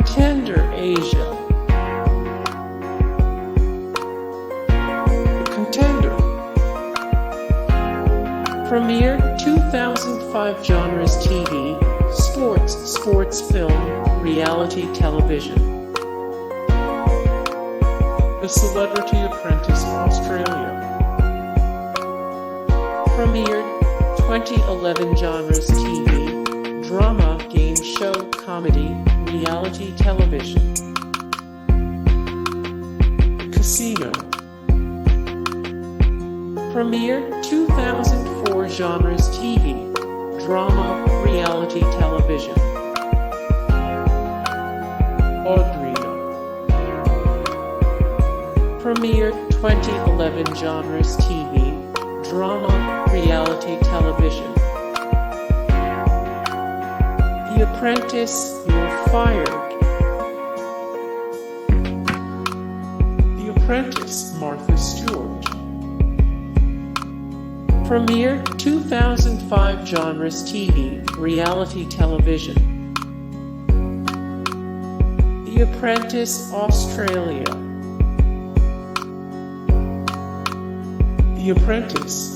Contender Asia. The Contender. Premiered 2005 genres TV, sports film, reality television. The Celebrity Apprentice Australia. Premiered 2011 genres TV, drama, game show, comedy, reality television. Casino. Premiered 2004 genres TV, drama, reality television. Audrina. Premiered 2011 genres TV, drama, reality television. The Apprentice, You're Fired. The Apprentice, Martha Stewart. Premiered 2005 genres TV, reality television. The Apprentice Australia. The Apprentice.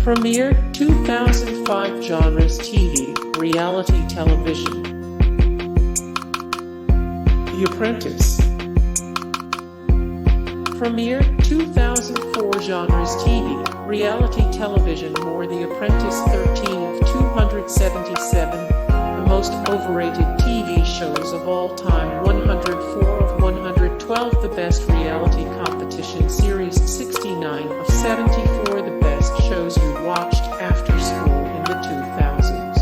Premiered 2005 genres TV, reality television. The Apprentice. Premiered 2004 genres TV, reality television. More. The Apprentice. 13 of 277, the most overrated TV shows of all time. 104 of 112, the best reality competition series. 69 of 74, the best shows you watched after school in the 2000s.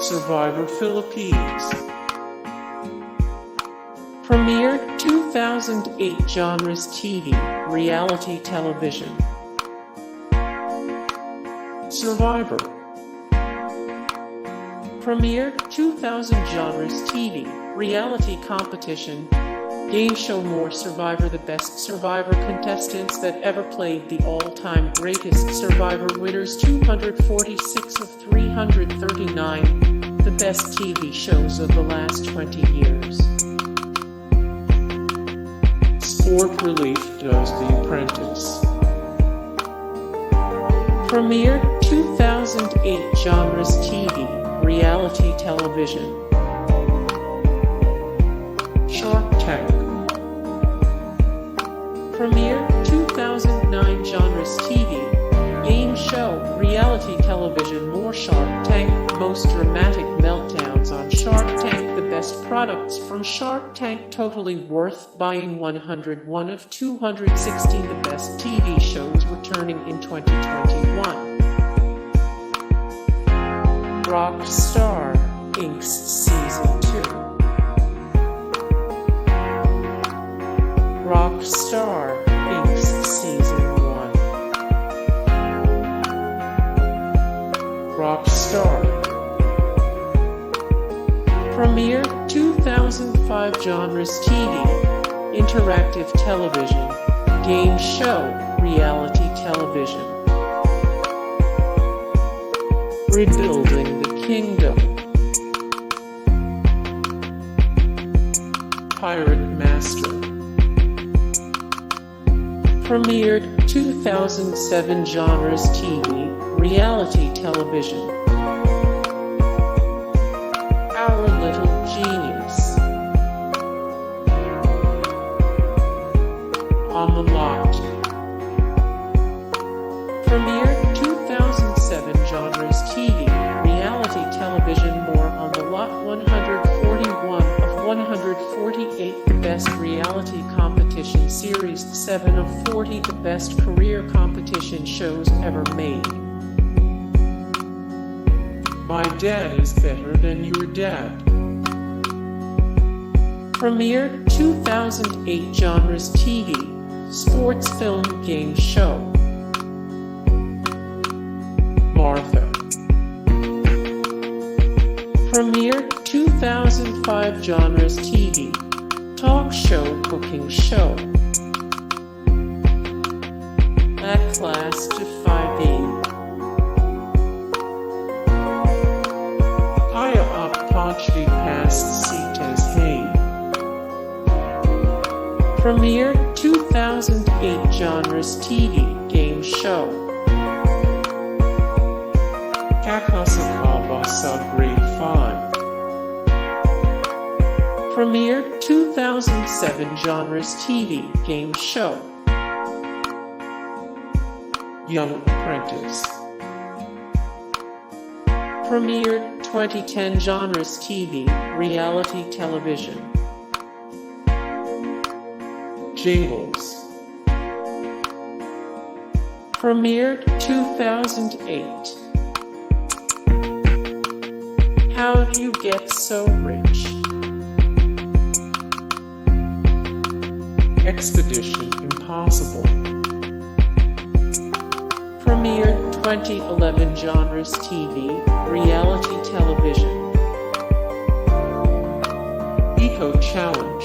Survivor Philippines. Premiered 2008 genres TV, reality television. Survivor. Premiered 2000 genres TV, reality competition, game show. More. Survivor. The best Survivor contestants that ever played. The all-time greatest Survivor winners. 246 of 339, the best TV shows of the last 20 years. Sport Relief does The Apprentice. Premiered 2008 genres TV, reality television. Shark Tank. Premiered 2009 genres TV, game show, reality television. More. Shark Tank. Most dramatic meltdowns on Shark Tank. The best products from Shark Tank. Totally worth buying. 101 of 260, the best TV shows returning in 2021. Rockstar Inc. Season 2. Rockstar Inc. Season 1. Rockstar. Premiered 2005 genres TV, interactive television, game show, reality television. Rebuilding the Kingdom. Pirate Master. Premiered 2007 genres TV, reality television. Our Little Genius. On the Lot. Premiered 2007 genres TV, reality television. More. On the Lot. 141 of 148, the best reality competition series. 7 of 40, the best career competition shows ever made. My Dad is Better Than Your Dad. Premiered 2008 genres TV, sports film, game show. Martha. Premiered 2005 genres TV, talk show, cooking show. At Class to 5A. Paanchvi past seat as Hain. Premiered 2008 Genres TV game show. Kakasa Grade 5. Premiered 2007 Genres TV game show. Young Apprentice. Premiered 2010 Genres TV reality television. Jingles. Premiered 2008. How do you get so rich? Expedition Impossible. Premiered 2011 Genres TV reality television. Eco Challenge.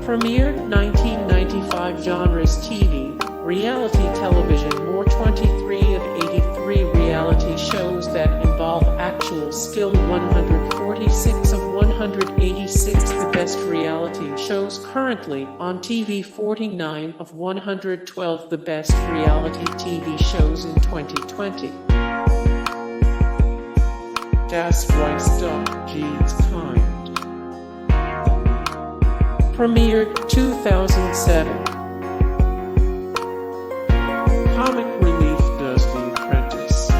Premiered 1995 Genres TV reality television. More 23 of 83 reality shows that involve actual skill. 146 of 186 the best reality shows currently on TV. 49 of 112 the best reality TV shows in 2020. Das doch jedes kind. Premiered 2007. Comic relief does The Apprentice.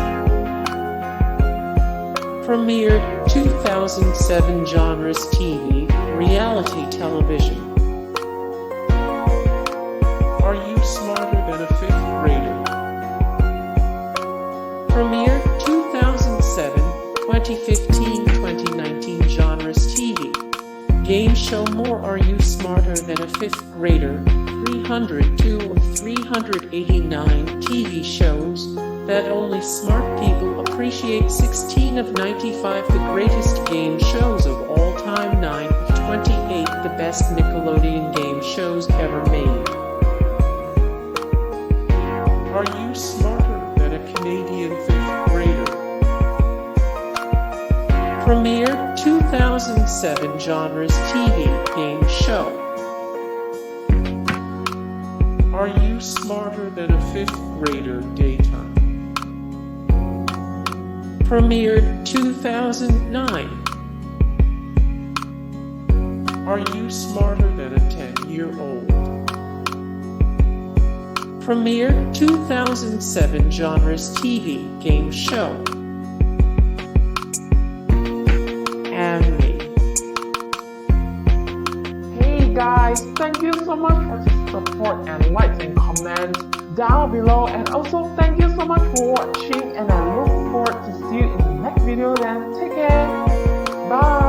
Premiered 2007 Genres TV reality television. Are you smarter than a 5th grader? Premiered 2007, 2015, 2019 Genres TV game show. More Are You Smarter Than a 5th Grader? 302 of 389 TV shows that only smart people appreciate. 16 of 95 the greatest game shows of all time. 9 of 28 the best Nickelodeon game shows ever made. Are you smarter than a Canadian 5th grader? Premiered 2007 Genres TV game show. Are you smarter than a 5th grader daytime? Premiered 2009. Are you smarter than a 10-year-old? Premiered 2007 Genres TV game show. Hey guys, thank you so much for the support and likes and comments down below, and also thank you so much for watching, and I look forward to see you in the next video. Then take care, bye.